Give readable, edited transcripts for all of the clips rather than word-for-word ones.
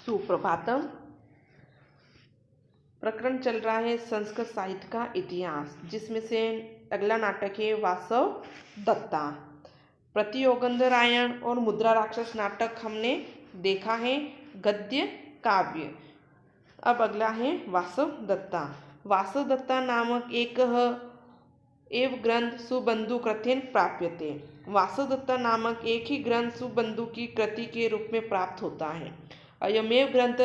सुप्रभातम। प्रकरण चल रहा है संस्कृत साहित्य का इतिहास, जिसमें से अगला नाटक है वासव दत्ता। प्रतियोगंधरायण और मुद्रा राक्षस नाटक हमने देखा है, गद्य काव्य। अब अगला है वासव दत्ता। वासव दत्ता नामक एक एव ग्रंथ सुबंधु कृतेन प्राप्यते। वासव दत्ता नामक एक ही ग्रंथ सुबंधु की कृति के रूप में प्राप्त होता है। अयमेव ग्रंथ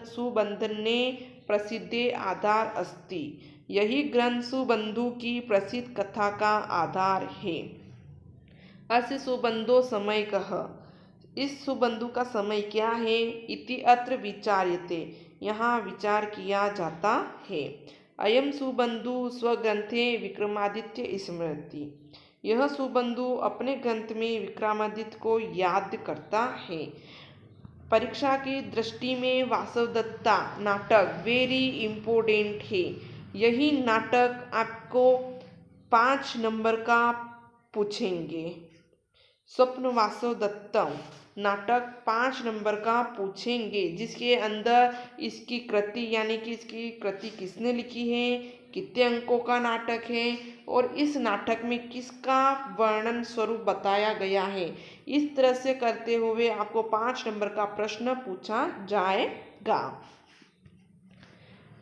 सुबंधने प्रसिद्धे आधार अस्ति। यही ग्रंथ सुबंधु की प्रसिद्ध कथा का आधार है। अस्य सुबंधो समय कह। इस सुबंधु का समय क्या है? इति अत्र विचार्यते। यहाँ विचार किया जाता है। अयम सुबंधु स्वग्रंथे विक्रमादित्य स्मृति। यह सुबंधु अपने ग्रंथ में विक्रमादित्य को याद करता है। परीक्षा की दृष्टि में वासव दत्ता नाटक वेरी इम्पोर्टेंट है। यही नाटक आपको 5 नंबर का पूछेंगे। स्वप्न वासव दत्ता नाटक 5 नंबर का पूछेंगे, जिसके अंदर इसकी कृति यानी कि इसकी कृति किसने लिखी है, कितने अंकों का नाटक है और इस नाटक में किसका वर्णन स्वरूप बताया गया है। इस तरह से करते हुए आपको 5 नंबर का प्रश्न पूछा जाएगा।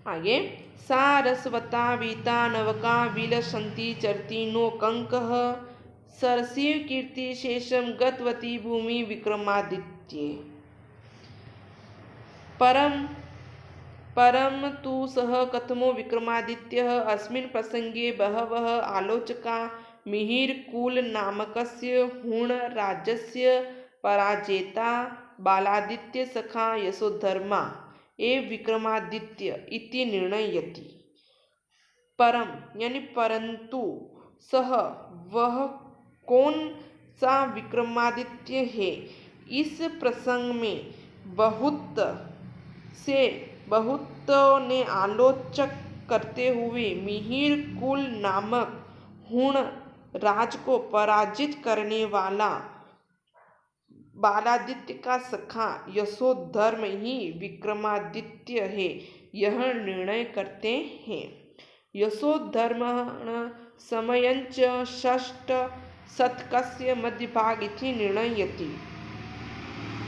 आगे, सा रसवता वीता नवका विलसन्ति चरति नो कंकः सरसीव कीर्ति शेषम गतवती भूमि विक्रमादित्ये। परम तु सह कथमो विक्रमादित्यः। अस्मिन् प्रसंगे बहवः आलोचका मिहिरकुल नामकस्य हुण राज्यस्य पराजेता बालादित्य सखा यशोधर्मा एव विक्रमादित्य इति निर्णयति। परम यानी परंतु, सह वह कौन सा विक्रमादित्य है। इस प्रसंग में बहुतों ने आलोचक करते हुए मिहिर कुल नामक हुण राज को पराजित करने वाला बालादित्य का सखा यशोधर्म ही विक्रमादित्य है, यह निर्णय करते हैं। यशोधर्मः समयञ्च षष्ठ शतकस्य मध्यभाग इति निर्णयति।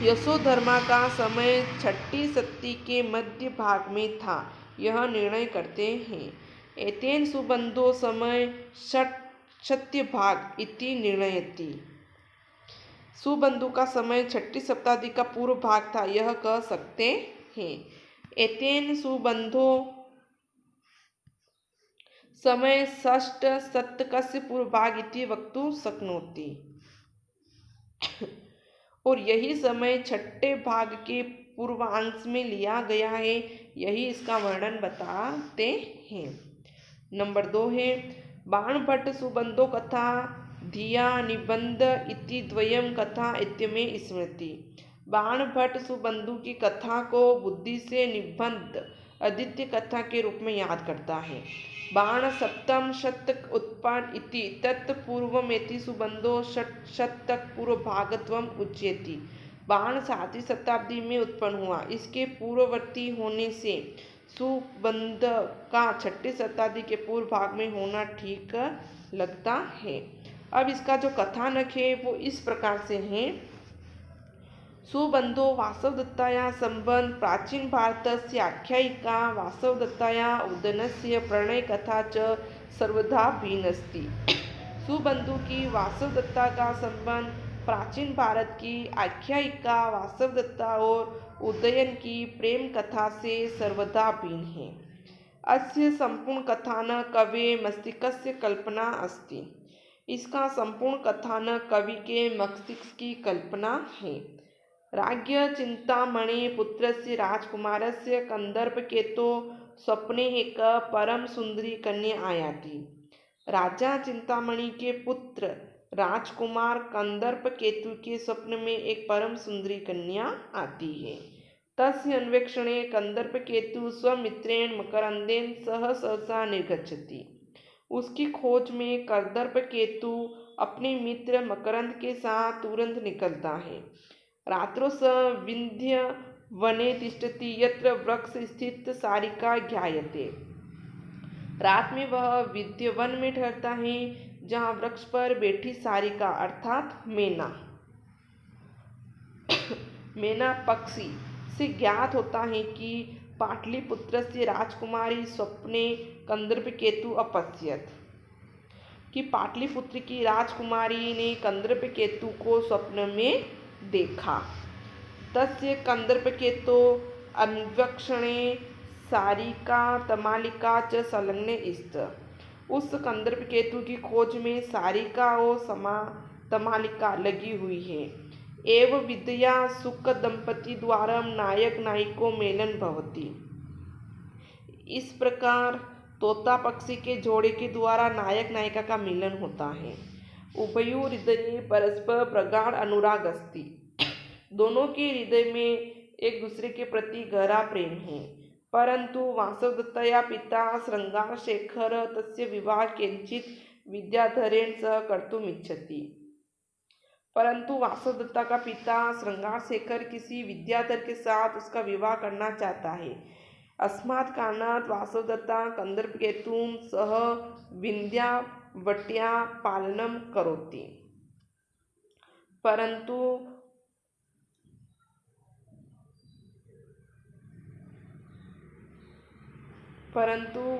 यशोधर्मा का समय 6ठी शती के मध्य भाग में था, यह निर्णय करते हैं। एतेन सुबंधो समय षष्ठ्य भाग इति निर्णयति। सुबंधु का समय 6ठी शताब्दी का पूर्व भाग था, यह कह सकते हैं। एतेन सुबंधो समय षष्ठ शतकस्य पूर्व भाग इति वक्तुं शक्नोति। और यही समय 6ठे भाग के पूर्वांश में लिया गया है, यही इसका वर्णन बताते हैं। नंबर 2 है बाणभट्ट सुबंधो कथा धिया निबंध इति द्वयम कथा इत्यमे स्मृति। बाणभट्ट सुबंधु की कथा को बुद्धि से निबंध आदित्य कथा के रूप में याद करता है। बाण सप्तम शतक उत्पन्न इति तत्पूर्वमेति सुबंधो शतक पूर्व भागत्वम उच्यति। बाण 7वीं शताब्दी में उत्पन्न हुआ, इसके पूर्ववर्ती होने से सुबंध का 6ठी शताब्दी के पूर्व भाग में होना ठीक लगता है। अब इसका जो कथानक है वो इस प्रकार से है। सुबंधो वासवदत्ताया संबंध प्राचीन भारतस्य आख्यायिका वासवदत्ताया उदयनस्य प्रणयकथा च सर्वथा भिन्नस्ति। सुबंधु की वासवदत्ता का संबंध प्राचीन भारत की आख्यायिका वासवदत्ता और उदयन की प्रेम कथा से सर्वथा भिन्न है। अस्य संपूर्ण कथानक कवि मस्तिष्कस्य कल्पना अस्ति। इसका संपूर्ण कथानक कवि के मस्तिष्क की कल्पना है। राज्ञ चिंतामणि पुत्रस्य राजकुमारस्य कंदर्पकेतो स्वप्ने एक परम सुंदरी कन्या आयाति। राजा चिंतामणि के पुत्र राजकुमार कंदर्पकेतु के स्वप्न में एक परम सुंदरी कन्या आती है। तस्य अन्वेक्षणे कंदर्पकेतु स्वमित्रेण मकरंदेन सह सहसा निर्गच्छति। उसकी खोज में कंदर्पकेतु अपने मित्र मकरंद के साथ तुरंत निकलता है। रात्रो स विंध्य वने तिष्ठति यत्र वृक्ष स्थित सारिका ज्ञायते। रात में वह विद्य वन में ठहरता है जहाँ वृक्ष पर बैठी सारिका अर्थात मैना मैना पक्षी से ज्ञात होता है कि पाटलिपुत्र से राजकुमारी स्वप्ने कंदर्पकेतु अपश्यत, कि पाटलिपुत्र की राजकुमारी ने कंदर्पकेतु को स्वप्न में देखा। तस्य कंदर्पकेतो अन्वेक्षणे सारिका तमालिका च संलग्ने स्त, उस कंदर्पकेतु की खोज में सारिका और तमालिका लगी हुई है। एवं विद्या सुख दंपति द्वारा नायक नायिको मेलन भवति, इस प्रकार तोता पक्षी के जोड़े के द्वारा नायक नायिका का मिलन होता है। उभयोः हृदये परस्पर प्रगाढ़ अनुराग अस्ति, दोनों के हृदय में एक दूसरे के प्रति गहरा प्रेम है। परंतु वासवदत्तया पिता श्रृंगारशेखर तस्य विवाह किंचित विद्याधरेण सह कर्तुम इच्छति, परंतु वासवदत्ता का पिता श्रृंगारशेखर किसी विद्याधर के साथ उसका विवाह करना चाहता है। अस्मात् कारणात् वासवदत्ता कंदर्पकेतुं सह विंध्यावट्या पालनं करोति, परंतु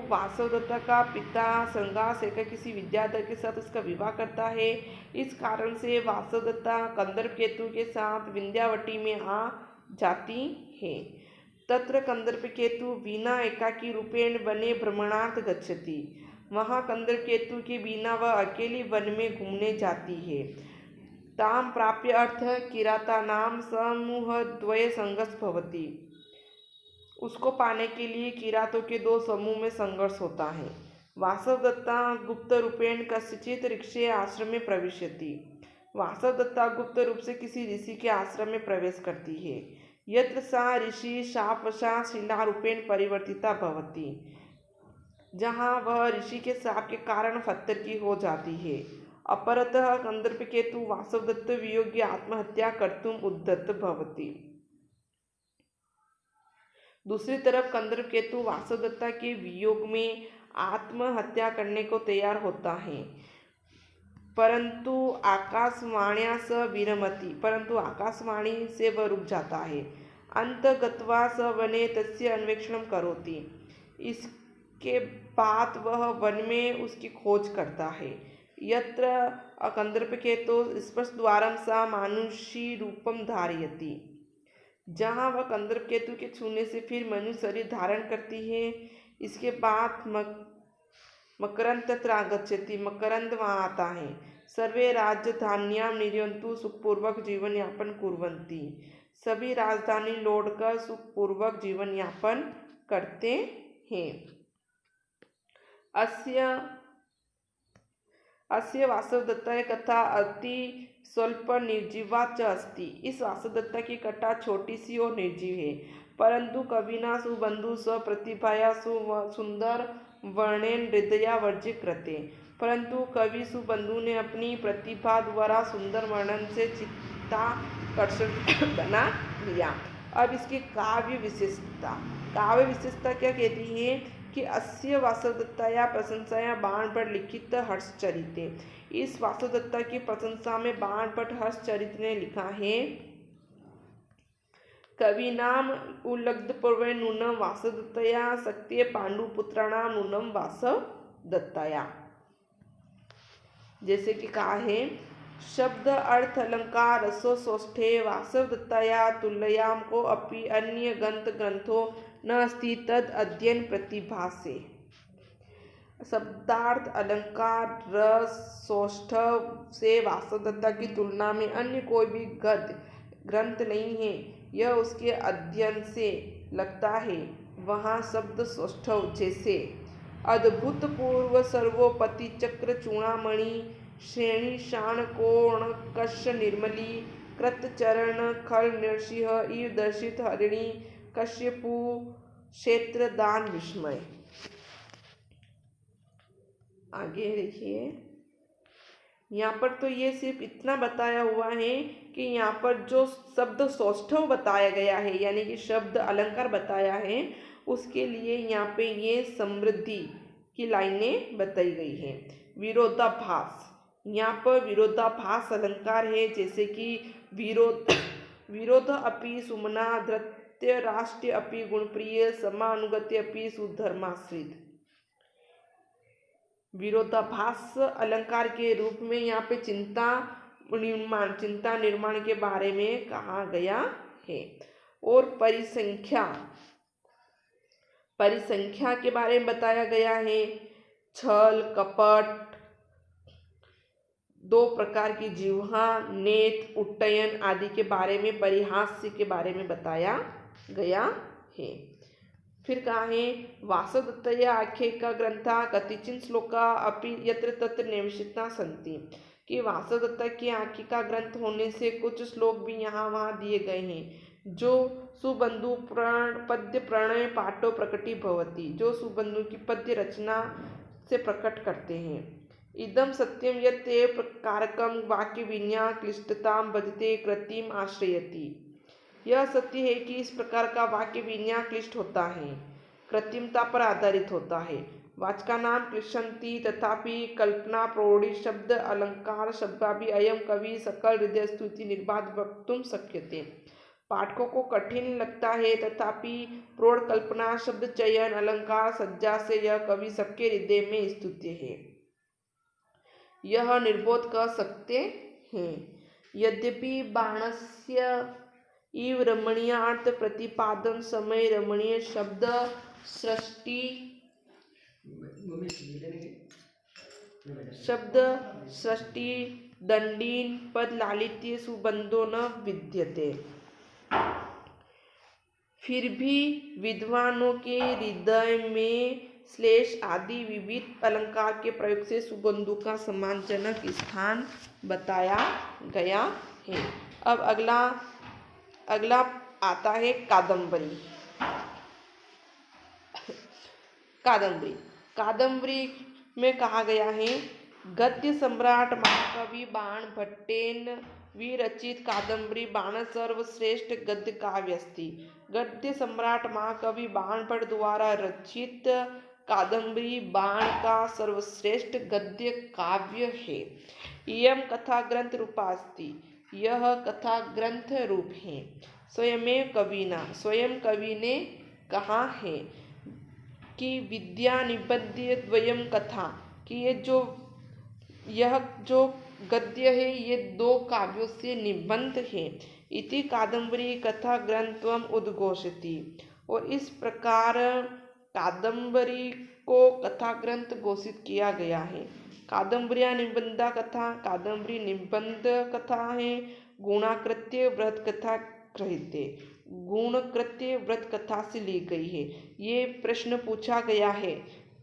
वासवदत्ता का पिता श्रृंगारशेखर किसी विद्याधर के साथ उसका विवाह करता है। इस कारण से वासवदत्ता कंदर्पकेतु के साथ विंध्यावटी में आ जाती है। तत्र कंदर्पकेतु बिना एकाकी रूपेण वने भ्रमणार्थ गच्छति, वहाँ कंदर्पकेतु के बिना वह अकेली वन में घूमने जाती है। ताम प्राप्य अर्थ किरातानां समूहद्वय संघर्ष भवति, उसको पाने के लिए किरातों के दो समूह में संघर्ष होता है। वासवदत्ता गुप्त रूपेण कस्यचित् ऋषि आश्रम में प्रविशति, वासवदत्ता गुप्त रूप से किसी ऋषि के आश्रम में प्रवेश करती है। यत्र सा ऋषि शापवशा शिला रूपेण परिवर्तिता भवति, जहाँ वह ऋषि के शाप के कारण पत्थर की हो जाती है। अपरतः कंदर्पकेतु वासवदत्त वियोग्य आत्महत्या कर्तुम उद्यत भवति, दूसरी तरफ कंदर्पकेतु वासवदत्ता के वियोग में आत्महत्या करने को तैयार होता है। परंतु आकाशवाण्या स विरमति, परंतु आकाशवाणी से वह रुक जाता है। अंत गत्वा स वने तस्य अन्वेषणं करोति, इसके बाद वह वन में उसकी खोज करता है। यत्र कंदर्पकेतु स्पर्शद्वारं सा मानुषी रूपम धारयति, जहाँ वह कंदर्पकेतु के छूने से फिर मनुष्य शरीर धारण करती है। इसके बाद मकरंद तत्र आगच्छति, मकरंद वहाँ आता है। सर्वे राजधान्यां निर्यन्तु सुखपूर्वक जीवन यापन कुर्वन्ति, सभी राजधानी लौटकर सुखपूर्वक जीवन यापन करते हैं। अस्य वासवदत्ता कथा अति स्वल्प निर्जीवा च अस्ति, इस वासवदत्ता की कथा छोटी सी और निर्जीव है। परंतु कविना सुबंधु स्वप्रतिभाया सुंदर वर्णेन हृदया वर्जित कृते, परंतु कवि सुबंधु ने अपनी प्रतिभा द्वारा सुंदर वर्णन से चित्ताकर्षक बना लिया। अब इसकी काव्य विशेषता क्या कहती है कि अस्य वासवदत्ताया प्रशंसाया बाणभट्ट लिखित हर्षचरिते, इस वासवदत्ता की प्रशंसा में बाणभट्ट हर्षचरित ने लिखा है। कविनाम उल्लग्धपूर्वे नूनम वासवदत्तया शक्ति पांडुपुत्राणां नूनम वासवदत्तया, जैसे कि कहा है शब्द अर्थ अलंकार रसो सोष्ठे वासवदत्तया तुल्ययां को अपि अन्य ग्रंथो न अस्ति तद अध्ययन प्रतिभासे। शब्दार्थ अलंकार रस सौष्ठ से वासवदत्ता की तुलना में अन्य कोई भी गद्य ग्रंथ नहीं है, यह उसके अध्ययन से लगता है। वहाँ शब्द सौष्ठ जैसे अद्भुत पूर्व सर्वोपति चक्र चूड़ामणि श्रेणी शाण कोण कश निर्मली कृतचरण खल नृसिंह इव दर्शित हरिणी कश्यपु क्षेत्र दान विस्मय। आगे देखिए यहाँ पर तो ये सिर्फ इतना बताया हुआ है कि यहाँ पर जो शब्द सौष्ठव बताया गया है, यानी कि शब्द अलंकार बताया है, उसके लिए यहाँ पे ये समृद्धि की लाइनें बताई गई हैं। विरोधाभास, यहाँ पर विरोधाभास अलंकार है, जैसे कि विरोध अपि सुमना धृत्य राष्ट्र अपि गुणप्रिय समानुगत्य अपि सुधर्माश्रित। विरोधाभास अलंकार के रूप में यहाँ पे चिंता निर्माण के बारे में कहा गया है। और परिसंख्या के बारे में बताया गया है। छल कपट, दो प्रकार की जिह्वा, नेत, उट्टयन आदि के बारे में, परिहास्य के बारे में बताया गया है। फिर कहा है वासवदत्तया आख्यायिका ग्रंथा कतिचिन श्लोका अपि यत्र तत्र निवेशिता सन्ति, कि वासवदत्ता की आख्यायिका ग्रंथ होने से कुछ श्लोक भी यहाँ वहाँ दिए गए हैं जो सुबंधु पद्य प्रणय पाठो प्रकटी भवति, जो सुबंधु की पद्य रचना से प्रकट करते हैं। इदम सत्यम यत् प्रकारकम वाक्य विन्यास क्लिष्टताम भजते कृतिम आश्रयति, यह सत्य है कि इस प्रकार का वाक्य विन्यास क्लिष्ट होता है, कृत्रिमता पर आधारित होता है। वाचका नाम क्लिशंती, तथापि कल्पना प्रौढ़ी शब्द अलंकार शब्दाभि अयम कवि सकल हृदय स्तुति निर्बाध वक्तुम शक्यते। पाठकों को कठिन लगता है, तथापि प्रौढ़ कल्पना शब्द चयन अलंकार सज्जा से यह कवि सबके हृदय में स्तुत्य है, यह निर्बोध कह सकते हैं। यद्यपि बाणस्य इव रमणीयार्थ प्रतिपादन समय रमणीय शब्द सृष्टि दंडीन पद लालित्य सुबंधो न विद्यते, फिर भी विद्वानों के हृदय में श्लेष आदि विविध अलंकार के प्रयोग से सुबंधु का सम्मानजनक स्थान बताया गया है। अब अगला आता है कादंबरी। कादंबरी में कहा गया है गद्य सम्राट महाकवि बाण भट्टेन विरचित कादंबरी बाण सर्वश्रेष्ठ गद्य काव्य अस्ति। गद्य सम्राट महाकवि बाण भट्ट द्वारा रचित कादंबरी बाण का सर्वश्रेष्ठ गद्य काव्य है। इयम कथा ग्रंथ रूपा अस्ति, यह कथा ग्रंथ रूप है। स्वयं कवि ने कहा है कि विद्या निबद्य द्वयम कथा, कि यह जो गद्य है ये दो काव्यों से निबंध है। इति कादंबरी कथा ग्रंथम उद्घोषति, और इस प्रकार कादंबरी को कथा ग्रंथ घोषित किया गया है। कादंबरिया निबंधा कथा, कादंबरी निबंध कथा है। गुणाकृत्य व्रत कथा कृत्य, गुणकृत्य व्रत कथा से ली गई है। ये प्रश्न पूछा गया है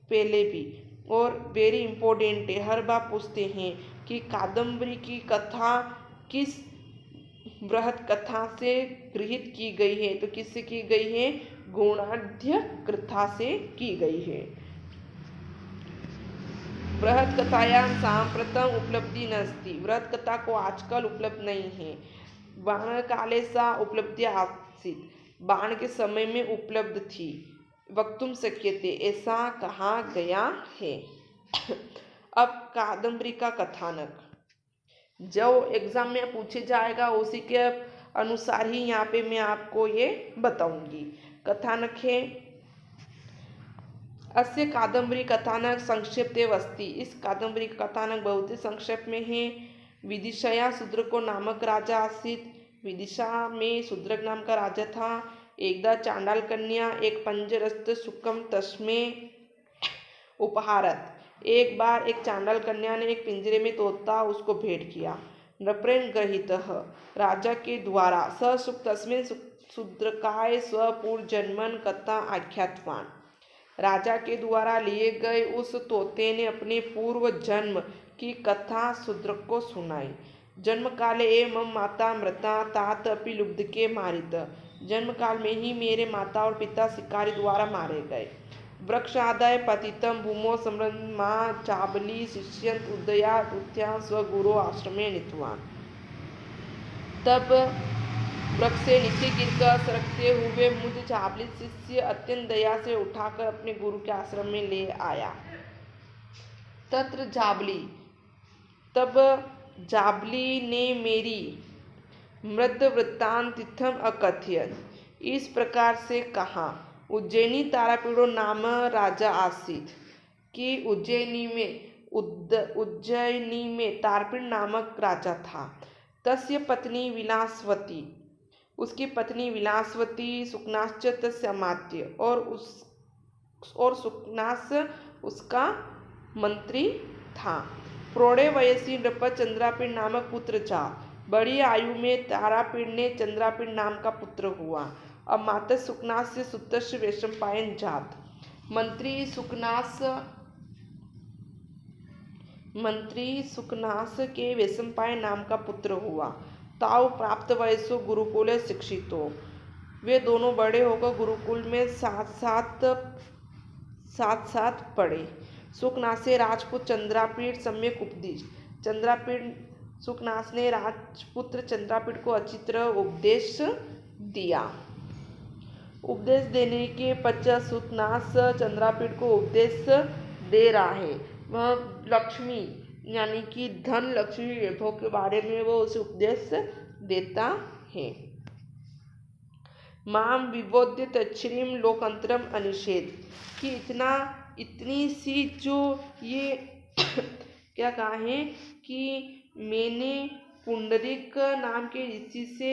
पहले भी, और वेरी इम्पोर्टेंट है, हर बार पूछते हैं कि कादंबरी की कथा किस बृहत कथा से गृहीत की गई है, तो किससे की गई है? गुणाढ्य कथा से की गई है। बृहत कथायां सांप्रतम उपलब्धि नस्ति, बृहत कथा को आजकल उपलब्ध नहीं है। बाण काले सा उपलब्धि आसीत, बाण के समय में उपलब्ध थी। वक्तुम शक्यते, ऐसा कहा गया है। अब कादंबरी का कथानक जो एग्जाम में पूछे जाएगा उसी के अनुसार ही यहाँ पे मैं आपको ये बताऊंगी। कथानक है अस्य कादंबरी कथानक संक्षिप्ते अस्ति, इस कादंबरी का कथानक बहुत ही संक्षेप में है। विदिशया शूद्रको नामक राजा आसीत, विदिशा में शूद्रक नाम का राजा था। एकदा चांडाल कन्या एक पंजरस्थ सुकम तस्मे उपहारत, एक बार एक चांडाल कन्या ने एक पिंजरे में तोता उसको भेंट किया। नृपेण गृहीत, राजा के द्वारा ससुक तस्में शूद्रकाय स्वपूर्वजन्मन कथा आख्यातवान, राजा के द्वारा लिए गए उस तोते ने अपने पूर्व जन्म की कथा शूद्रक को सुनाई। जन्म काले एवं माता मृता तात अपि लुब्धके मारित, जन्म काल में ही मेरे माता और पिता शिकारी द्वारा मारे गए। वृक्षादाय पतितं भूमौ समृद्धं मां चाबली शिष्यंत उदयात उत्थान स्वगुरो आश्रमे नीतवान। तब वृक्ष से नीचे गिरकर सरकते हुए मुझ चाबली शिष्य अत्यंत दया से उठाकर अपने गुरु के आश्रम में ले आया। तत्र जाबली, तब जाबली ने मेरी मृद वृत्तांत इत्थम अकथयत, इस प्रकार से कहा। उज्जैनी तारापीड़ो नाम राजा आसीत, कि उज्जैनी में तारापीड़ नामक राजा था। तस्य पत्नी विलासवती, उसकी पत्नी विलासवती, सुकनाश्च तस्य अमात्य, और सुकनास उसका मंत्री था। प्रौढ़े वयसी नृप चंद्रापीड़ नामक पुत्र था। बड़ी आयु में तारापीड़ ने चंद्रापीड़ नाम का पुत्र हुआ। अब माता सुकनास से सुतस्य वैशंपायन जात। मंत्री सुकनास के वैशंपायन नाम का पुत्र हुआ। ताऊ प्राप्त वयसो गुरुकुल शिक्षितो, वे दोनों बड़े होकर गुरुकुल में साथ पढ़े। सुकनासे राजपुत चंद्रापीड़ सम्यक उपदेश, सुकनास ने राजपुत्र चंद्रापीड़ को अच्छी तरह उपदेश दिया। उपदेश देने के पश्चात सुकनास चंद्रापीड़ को उपदेश दे रहा है। वह लक्ष्मी यानी कि धन लक्ष्मी वैभव के बारे में वो उसे उपदेश देता है। माम विबोध्य तच्छ्रीम लोकांतरम अनिषेध, कि इतनी सी जो ये क्या कहा है कि मैंने पुंडरीक नाम के ऋषि से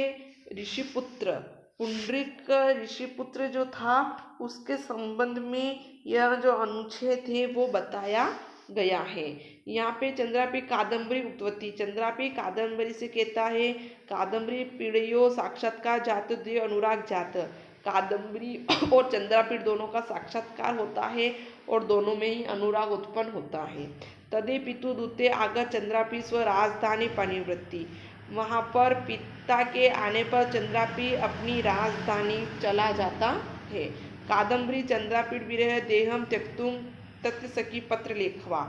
पुंडरीक ऋषिपुत्र जो था उसके संबंध में यह जो अनुच्छेद है वो बताया गया है। यहाँ पे चंद्रापीड़ कादम्बरी उत्पत्ति, चंद्रापीड़ कादम्बरी से कहता है कादम्बरी पीढ़ियों साक्षात्कार जात द्वय अनुराग जात। कादम्बरी और चंद्रापीड़ दोनों का साक्षात्कार होता है और दोनों में ही अनुराग उत्पन्न होता है। तदे पितु दूते आगत चंद्रापीड़ स्व राजधानी पनिवृत्ति, वहाँ पर पिता के आने पर चंद्रापीड़ अपनी राजधानी चला जाता है। कादम्बरी चंद्रापीड़ विरह देहम त्यक्तुम तत्व सखी पत्र लेखवा,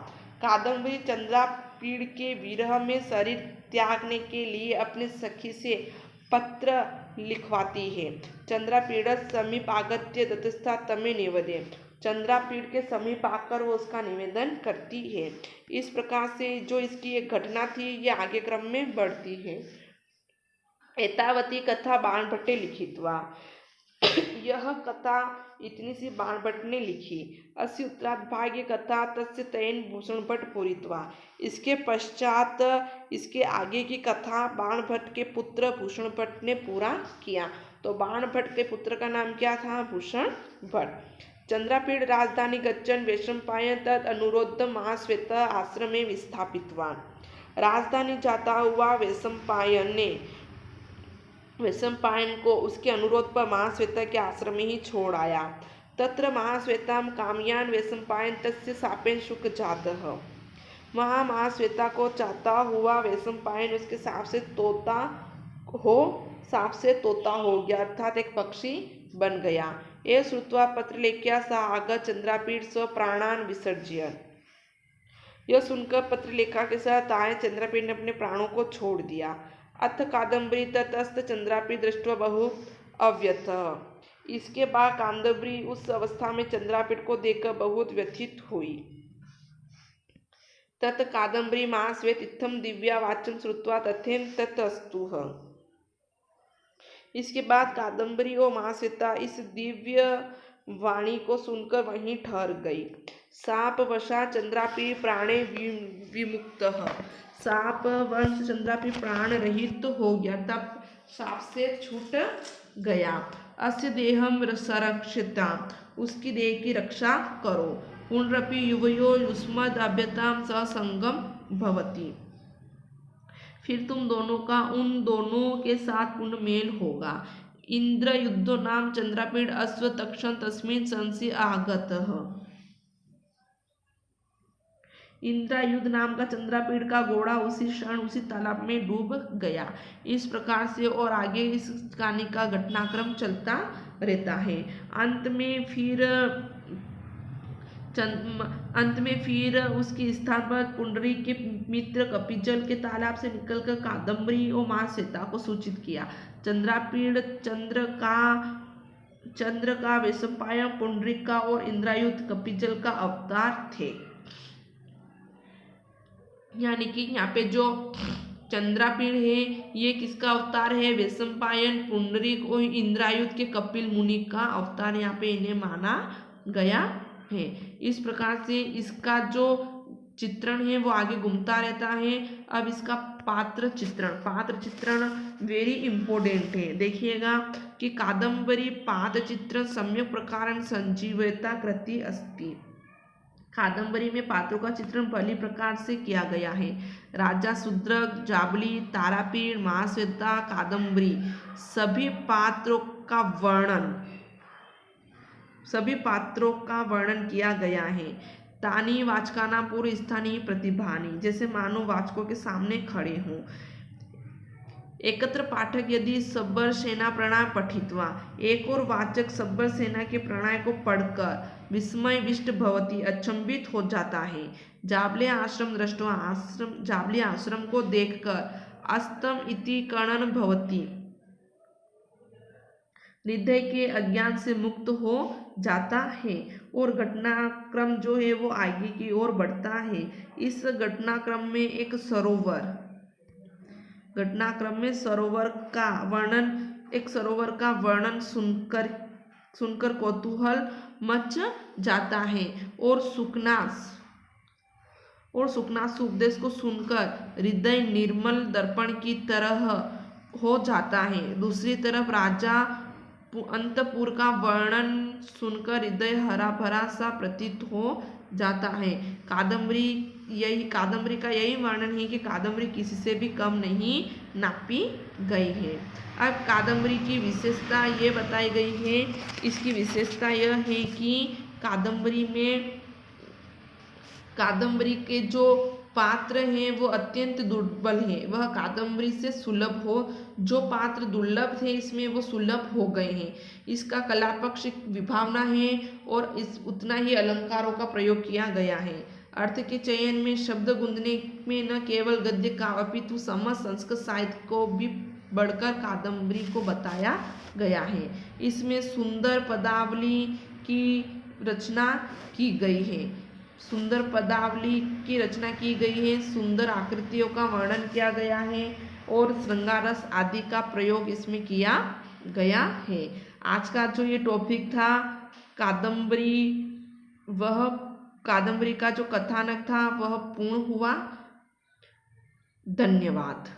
कादम्बरी चंद्रापीड़ के विरह में शरीर त्यागने के लिए अपने सखी से पत्र लिखवाती है। चंद्रापीड़ समीप आगत्य दत्तस्था तमे निवेदे, चंद्रापीड़ के समीप आकर वो उसका निवेदन करती है। इस प्रकार से जो इसकी एक घटना थी ये आगे क्रम में बढ़ती है। एतावती कथा बाणभट्टे लिखित्वा, यह कथा इतनी सी बाणभट्ट ने लिखी। अस्य उत्तरार्ध भाग्य कथा तस्य तयन भूषण भट्ट पूरित्वा, इसके पश्चात इसके आगे की कथा बाणभट्ट के पुत्र भूषण भट्ट ने पूरा किया। तो बाणभट्ट के पुत्र का नाम क्या था? भूषण भट्ट। चंद्रापीड़ राजधानी गच्छन् वैशंपायन तद अनुरोध महाश्वेत आश्रमे विस्थापितवान, राजधानी जाता हुआ वैशंपायन को उसके अनुरोध पर महाश्वेता के आश्रम में ही छोड़ आया। तत्र महाश्वेताम कामयान वैशंपायन तस्य सापेन शुक जातः, वहाँ महाश्वेता को चाहता हुआ वैशंपायन उसके सांप से तोता हो गया, अर्थात एक पक्षी बन गया। ये श्रुत्वा पत्र लेख्या सा आगत चंद्रापीड़ स्व प्राणान विसर्जयन, यह सुनकर पत्र लेखा के साथ आए चंद्रापीड़ ने अपने प्राणों को छोड़ दिया। अथ कादम्बरी ततस्त चंद्रापीड़ दृष्ट्वा बहु अव्यथ, इसके बाद कादम्बरी उस अवस्था में चंद्रापीड़ को देखकर बहुत व्यथित हुई। तत् कादम्बरी महाश्वेत इत्थम दिव्या वाच्यम श्रुत्वा तथेन ततस्तुः, इसके बाद कादम्बरी और महाश्वेता इस दिव्य वाणी को सुनकर वहीं ठहर गई। साप वशा चंद्रापीड़ प्राणे विमुक्तः, साप वंश चंद्रापीड़ प्राण रहित हो गया, तब साप से छूट गया। अस्य देहम संरक्षिता, उसकी देह की रक्षा करो। पुनरपि युवयो युष्मद् अभ्यताम ससंगम भवति, फिर तुम दोनों का उन दोनों के साथ पुनः मेल होगा। इंद्र युद्धो नाम चंद्रापीड़ अश्व तक्षण तस्मिन् संसि आगतः, इंद्रायुध नाम का चंद्रापीड़ का घोड़ा उसी क्षण उसी तालाब में डूब गया। इस प्रकार से और आगे इस कहानी का घटनाक्रम चलता रहता है। अंत में फिर अंत में फिर उसके स्थान पर पुंडरी के मित्र कपिजल के तालाब से निकलकर कादम्बरी और मां सीता को सूचित किया। चंद्रापीड़ चंद्र का वैशंपायन पुंडरीका और इंद्रायुध कपिजल का अवतार थे। यानी कि यहाँ पे जो चंद्रापीड़ है ये किसका अवतार है? वैशंपायन, पुंडरीक और इंद्रायुध के कपिल मुनि का अवतार यहाँ पे इन्हें माना गया है। इस प्रकार से इसका जो चित्रण है वो आगे घूमता रहता है। अब इसका पात्र चित्रण वेरी इंपॉर्टेंट है। देखिएगा कि कादम्बरी पात्र चित्रण सम्यक प्रकार संजीवयता कृति अस्ति। कादम्बरी में पात्रों का चित्रण पहली प्रकार से किया गया है। राजा शूद्रक, जाबली, तारापीड़, महाश्वेता, कादम्बरी सभी पात्रों का वर्णन किया गया है। तानी वाचकाना पूर्व स्थानीय प्रतिभानी, जैसे मानो वाचकों के सामने खड़े हों। एकत्र पाठक यदि सब्बर सेना प्रणय पठित्वा, एक और वाचक सब्बर सेना के प्रणय को पढ़कर विस्मय विष्ट भवती, अचंभित हो जाता है। जाबले आश्रम दृष्टवा, जाबली आश्रम को देखकर अस्तम इति कणन भवती, हृदय के अज्ञान से मुक्त हो जाता है। और घटनाक्रम जो है वो आगे की ओर बढ़ता है। इस घटनाक्रम में सरोवर का वर्णन सुनकर कौतूहल मच जाता है। और सुकनास उपदेश को सुनकर हृदय निर्मल दर्पण की तरह हो जाता है। दूसरी तरफ राजा अंतपुर का वर्णन सुनकर हृदय हरा भरा सा प्रतीत हो जाता है। कादम्बरी का यही वर्णन है कि कादम्बरी किसी से भी कम नहीं नापी गई है। अब कादम्बरी की विशेषता ये बताई गई है। इसकी विशेषता यह है कि कादम्बरी के जो पात्र हैं वो अत्यंत दुर्बल हैं। वह कादम्बरी से सुलभ हो, जो पात्र दुर्लभ थे इसमें वो सुलभ हो गए हैं। इसका कलापक्ष विभावना है और उतना ही अलंकारों का प्रयोग किया गया है। अर्थ के चयन में, शब्द गूंजने में न केवल गद्य का अपितु समस्त संस्कृत साहित्य को भी बढ़कर कादम्बरी को बताया गया है। इसमें सुंदर पदावली की रचना की गई है। सुंदर आकृतियों का वर्णन किया गया है और श्रृंगारस आदि का प्रयोग इसमें किया गया है। आज का जो ये टॉपिक था कादम्बरी का जो कथानक था वह पूर्ण हुआ। धन्यवाद।